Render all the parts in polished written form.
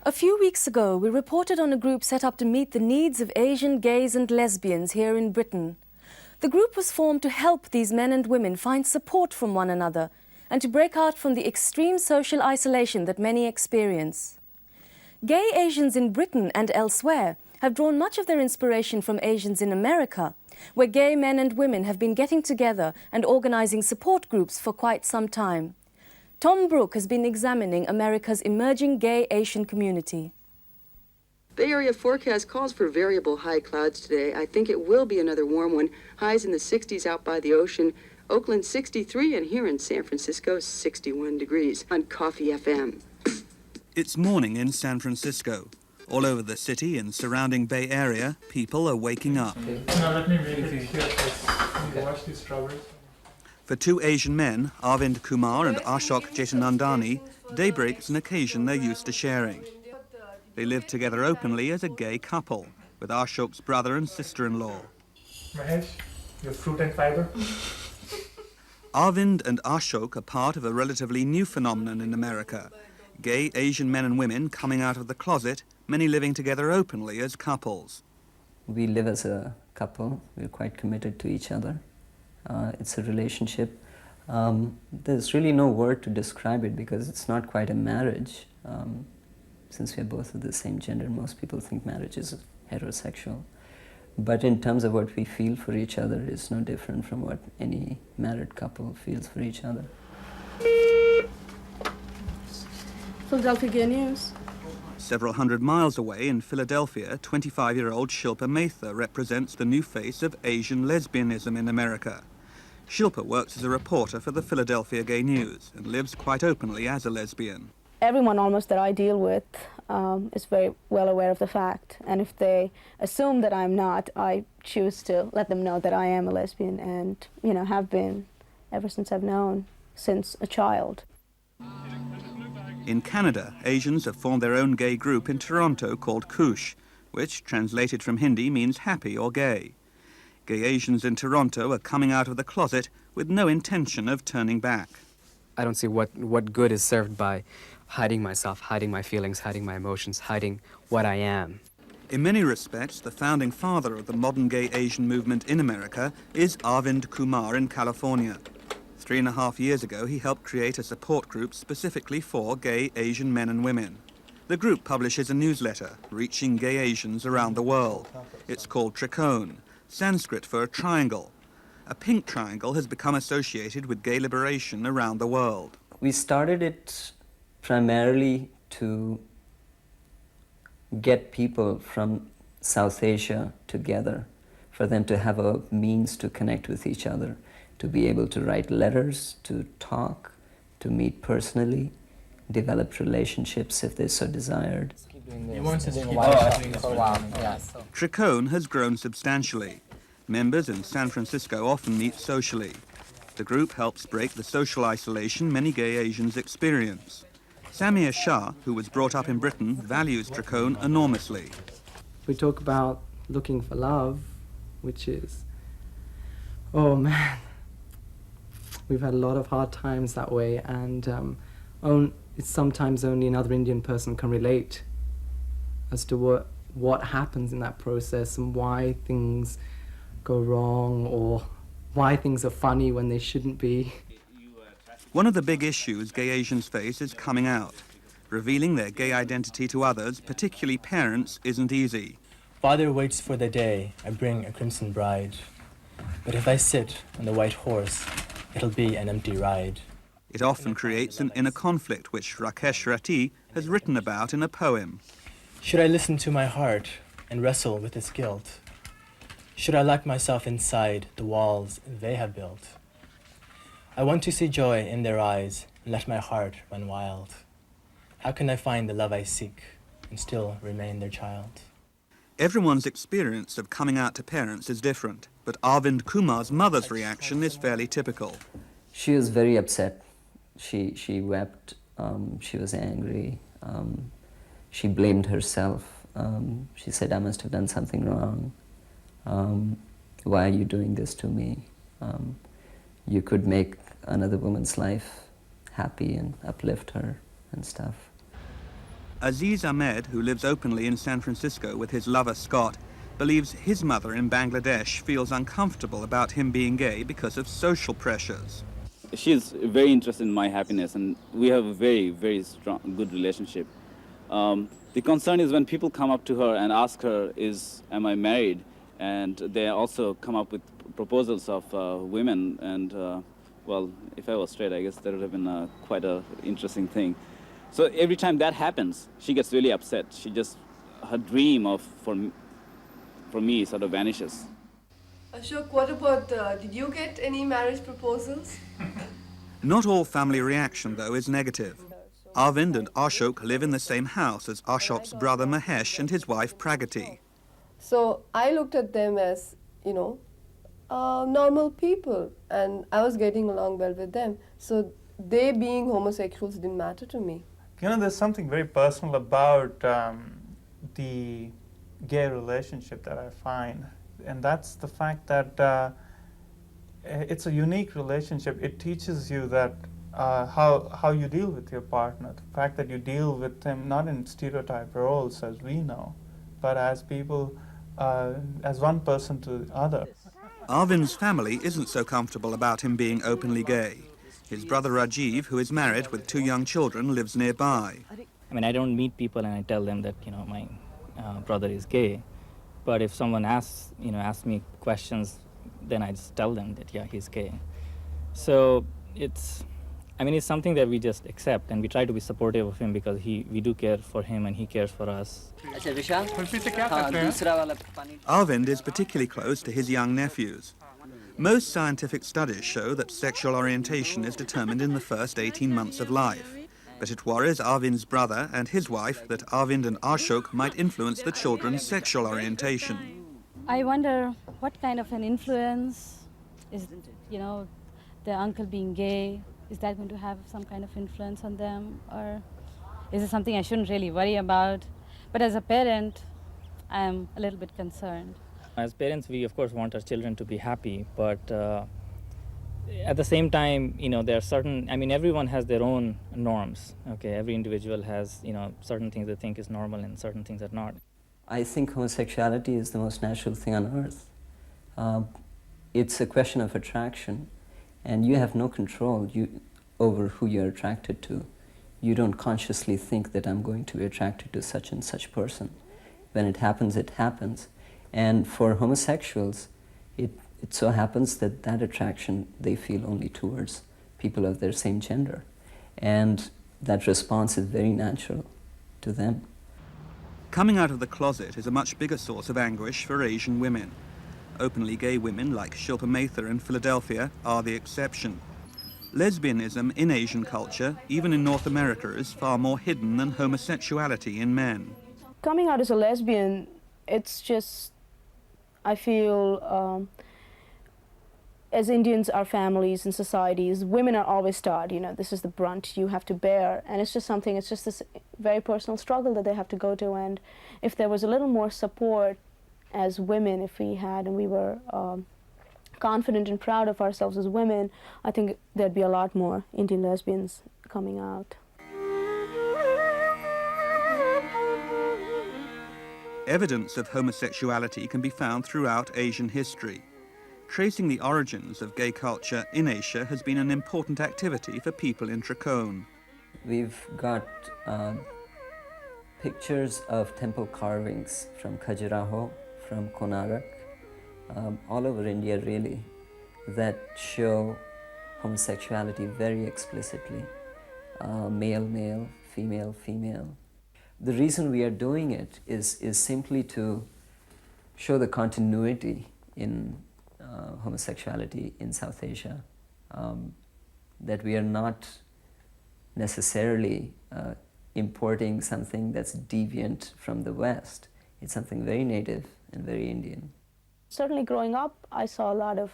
A few weeks ago, we reported on a group set up to meet the needs of Asian gays and lesbians here in Britain. The group was formed to help these men and women find support from one another and to break out from the extreme social isolation that many experience. Gay Asians in Britain and elsewhere have drawn much of their inspiration from Asians in America, where gay men and women have been getting together and organizing support groups for quite some time. Tom Brook has been examining America's emerging gay Asian community. Bay Area forecast calls for variable high clouds today. I think it will be another warm one. Highs in the 60s out by the ocean. Oakland 63, and here in San Francisco 61 degrees on Coffee FM. It's morning in San Francisco. All over the city and surrounding Bay Area, people are waking up. Now let me make it here first. Can you wash these strawberries? For two Asian men, Arvind Kumar and Ashok Jetanandani, daybreak's an occasion they're used to sharing. They live together openly as a gay couple, with Ashok's brother and sister-in-law. Mahesh, your fruit and fiber. Arvind and Ashok are part of a relatively new phenomenon in America. Gay Asian men and women coming out of the closet, many living together openly as couples. We live as a couple. We're quite committed to each other. It's a relationship. There's really no word to describe it because it's not quite a marriage. Since we're both of the same gender, most people think marriage is heterosexual. But in terms of what we feel for each other, it's no different from what any married couple feels for each other. Philadelphia Gay News. Several hundred miles away in Philadelphia, 25-year-old Shilpa Maitha represents the new face of Asian lesbianism in America. Shilpa works as a reporter for the Philadelphia Gay News and lives quite openly as a lesbian. Everyone almost that I deal with is very well aware of the fact, and if they assume that I'm not, I choose to let them know that I am a lesbian and, you know, have been ever since I've known, since a child. In Canada, Asians have formed their own gay group in Toronto called Kush, which, translated from Hindi, means happy or gay. Gay Asians in Toronto are coming out of the closet with no intention of turning back. I don't see what good is served by hiding myself, hiding my feelings, hiding my emotions, hiding what I am. In many respects, the founding father of the modern gay Asian movement in America is Arvind Kumar in California. 3.5 years ago, he helped create a support group specifically for gay Asian men and women. The group publishes a newsletter reaching gay Asians around the world. It's called Trikone, Sanskrit for a triangle. A pink triangle has become associated with gay liberation around the world. We started it primarily to get people from South Asia together, for them to have a means to connect with each other, to be able to write letters, to talk, to meet personally, develop relationships if they so desired. Trikone has grown substantially. Members in San Francisco often meet socially. The group helps break the social isolation many gay Asians experience. Samir Shah, who was brought up in Britain, values Trikone enormously. We talk about looking for love, which is, oh man, we've had a lot of hard times that way, and it's sometimes only another Indian person can relate as to what happens in that process and why things go wrong or why things are funny when they shouldn't be. One of the big issues gay Asians face is coming out. Revealing their gay identity to others, particularly parents, isn't easy. Father waits for the day I bring a crimson bride. But if I sit on the white horse, it'll be an empty ride. It often creates an inner conflict, which Rakesh Ratti has written about in a poem. Should I listen to my heart and wrestle with its guilt? Should I lock myself inside the walls they have built? I want to see joy in their eyes and let my heart run wild. How can I find the love I seek and still remain their child? Everyone's experience of coming out to parents is different, but Arvind Kumar's mother's reaction is fairly typical. She was very upset. She wept, she was angry, she blamed herself. She said, I must have done something wrong. Why are you doing this to me? You could make another woman's life happy and uplift her and stuff. Aziz Ahmed, who lives openly in San Francisco with his lover Scott, believes his mother in Bangladesh feels uncomfortable about him being gay because of social pressures. She's very interested in my happiness, and we have a very, very strong, good relationship. The concern is when people come up to her and ask her, am I married? And they also come up with proposals of women, and well, if I was straight, I guess that would have been quite an interesting thing. So every time that happens, she gets really upset. Her dream for me sort of vanishes. Ashok, what about, did you get any marriage proposals? Not all family reaction, though, is negative. Arvind and Ashok live in the same house as Ashok's brother Mahesh and his wife Pragati. So I looked at them as, normal people, and I was getting along well with them. So they being homosexuals didn't matter to me. There's something very personal about the gay relationship that I find, and that's the fact that it's a unique relationship. It teaches you that how you deal with your partner, the fact that you deal with them not in stereotype roles as we know, but as people, as one person to the other. Arvind's family isn't so comfortable about him being openly gay. His brother Rajiv, who is married with 2 young children, lives nearby. I mean, I don't meet people and I tell them that, my brother is gay. But if someone asks me questions, then I just tell them that, yeah, he's gay. So it's something that we just accept, and we try to be supportive of him because we do care for him and he cares for us. Arvind is particularly close to his young nephews. Most scientific studies show that sexual orientation is determined in the first 18 months of life. But it worries Arvind's brother and his wife that Arvind and Ashok might influence the children's sexual orientation. I wonder what kind of an influence is, their uncle being gay, is that going to have some kind of influence on them? Or is it something I shouldn't really worry about? But as a parent, I'm a little bit concerned. As parents, we of course want our children to be happy, but at the same time, there are certain, everyone has their own norms, okay? Every individual has, certain things they think is normal and certain things are not. I think homosexuality is the most natural thing on earth. It's a question of attraction, and you have no control over who you're attracted to. You don't consciously think that I'm going to be attracted to such and such person. When it happens, it happens. And for homosexuals, it so happens that that attraction they feel only towards people of their same gender. And that response is very natural to them. Coming out of the closet is a much bigger source of anguish for Asian women. Openly gay women like Shilpa Mather in Philadelphia are the exception. Lesbianism in Asian culture, even in North America, is far more hidden than homosexuality in men. Coming out as a lesbian, it's just, I feel, as Indians, our families and societies, women are always taught, this is the brunt you have to bear. And it's just this very personal struggle that they have to go to. And if there was a little more support as women, if we had, and we were confident and proud of ourselves as women, I think there'd be a lot more Indian lesbians coming out. Evidence of homosexuality can be found throughout Asian history. Tracing the origins of gay culture in Asia has been an important activity for people in Trikone. We've got pictures of temple carvings from Khajuraho, from Konarak, all over India really, that show homosexuality very explicitly. Male, male, female, female. The reason we are doing it is simply to show the continuity in homosexuality in South Asia, that we are not necessarily importing something that's deviant from the West. It's something very native and very Indian. Certainly growing up, I saw a lot of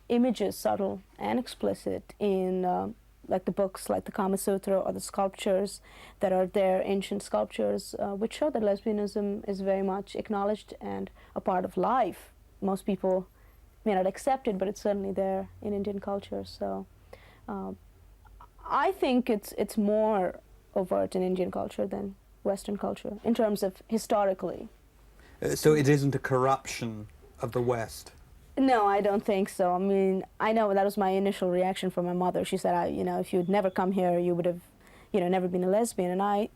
images, subtle and explicit, in like the books like the Kama Sutra or the sculptures that are there, ancient sculptures, which show that lesbianism is very much acknowledged and a part of life. Most people may not accept it, but it's certainly there in Indian culture. So I think it's more overt in Indian culture than Western culture in terms of historically. So it isn't a corruption of the West? No, I don't think so. I mean, I know that was my initial reaction from my mother. She said, you know, if you'd never come here, you would have, you know, never been a lesbian. And I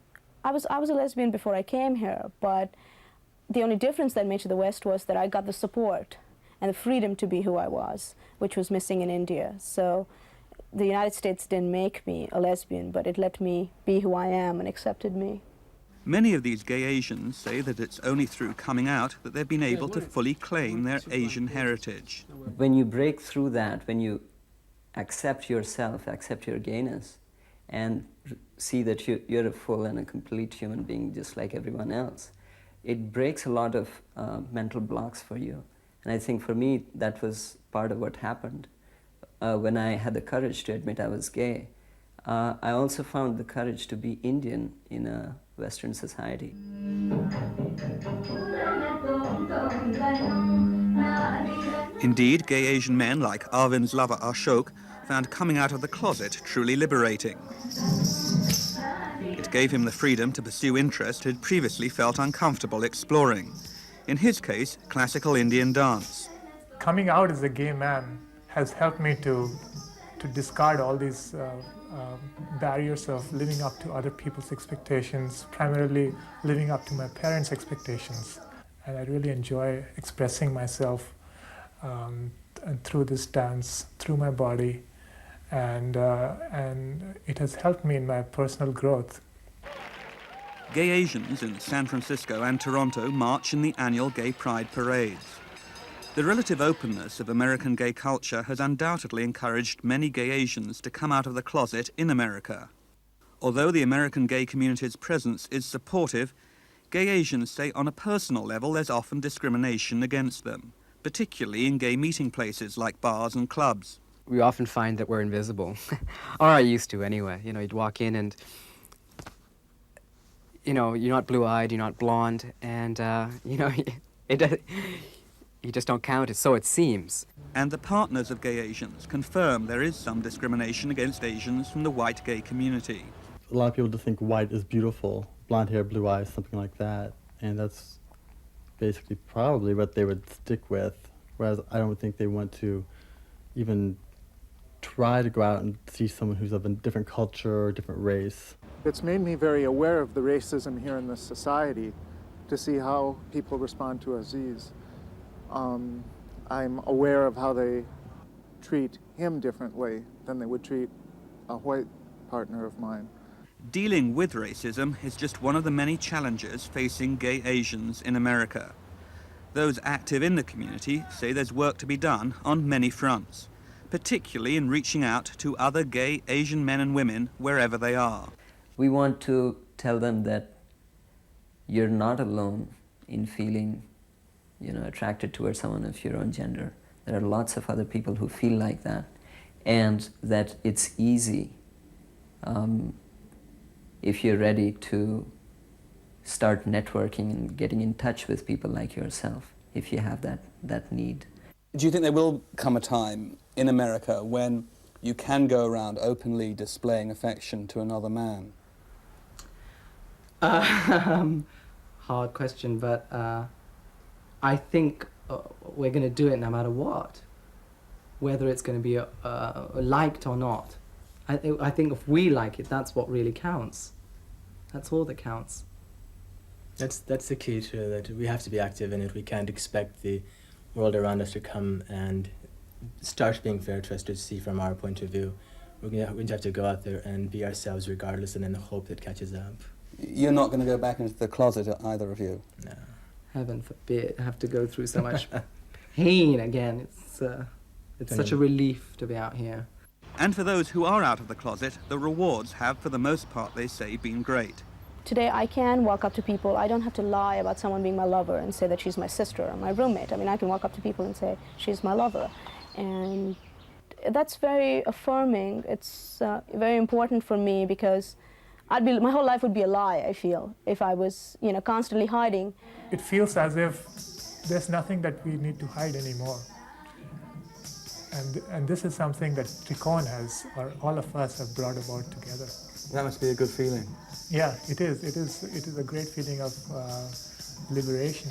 was a lesbian before I came here, but the only difference that made to the West was that I got the support and the freedom to be who I was, which was missing in India. So the United States didn't make me a lesbian, but it let me be who I am and accepted me. Many of these gay Asians say that it's only through coming out that they've been able to fully claim their Asian heritage. When you break through that, when you accept yourself, accept your gayness, and see that you're a full and a complete human being just like everyone else, it breaks a lot of mental blocks for you. And I think for me, that was part of what happened. When I had the courage to admit I was gay, I also found the courage to be Indian in a Western society. Indeed, gay Asian men like Arvind's lover Ashok found coming out of the closet truly liberating. It gave him the freedom to pursue interests he'd previously felt uncomfortable exploring. In his case, classical Indian dance. Coming out as a gay man has helped me to discard all these barriers of living up to other people's expectations, primarily living up to my parents' expectations. And I really enjoy expressing myself and through this dance, through my body, and it has helped me in my personal growth. Gay Asians in San Francisco and Toronto march in the annual Gay Pride parades. The relative openness of American gay culture has undoubtedly encouraged many gay Asians to come out of the closet in America. Although the American gay community's presence is supportive, gay Asians say on a personal level there's often discrimination against them, particularly in gay meeting places like bars and clubs. We often find that we're invisible, or I used to anyway. You know, you'd walk in and, you know, you're not blue-eyed, you're not blonde, and, you know, you just don't count it, so it seems. And the partners of gay Asians confirm there is some discrimination against Asians from the white gay community. A lot of people just think white is beautiful, blonde hair, blue eyes, something like that, and that's basically probably what they would stick with, whereas I don't think they want to even try to go out and see someone who's of a different culture or different race. It's made me very aware of the racism here in this society, to see how people respond to Aziz. I'm aware of how they treat him differently than they would treat a white partner of mine. Dealing with racism is just one of the many challenges facing gay Asians in America. Those active in the community say there's work to be done on many fronts, particularly in reaching out to other gay Asian men and women wherever they are. We want to tell them that you're not alone in feeling, you know, attracted towards someone of your own gender. There are lots of other people who feel like that, and that it's easy if you're ready to start networking and getting in touch with people like yourself, if you have that need. Do you think there will come a time in America when you can go around openly displaying affection to another man? Hard question, but I think we're going to do it no matter what, whether it's going to be liked or not. I think if we like it, that's what really counts. That's all that counts. That's the key to that. We have to be active in it. We can't expect the world around us to come and start being fair to us to see from our point of view. We have to go out there and be ourselves regardless, and then hope that catches up. You're not going to go back into the closet, either of you? No. Heaven forbid, have to go through so much pain again. It's such a relief to be out here. And for those who are out of the closet, the rewards have, for the most part, they say, been great. Today I can walk up to people. I don't have to lie about someone being my lover and say that she's my sister or my roommate. I mean, I can walk up to people and say, she's my lover. And that's very affirming. It's very important for me, because my whole life would be a lie, I feel, if I was, you know, constantly hiding. It feels as if there's nothing that we need to hide anymore. And this is something that Trikone has, or all of us have brought about together. That must be a good feeling. Yeah, it is. It is a great feeling of liberation.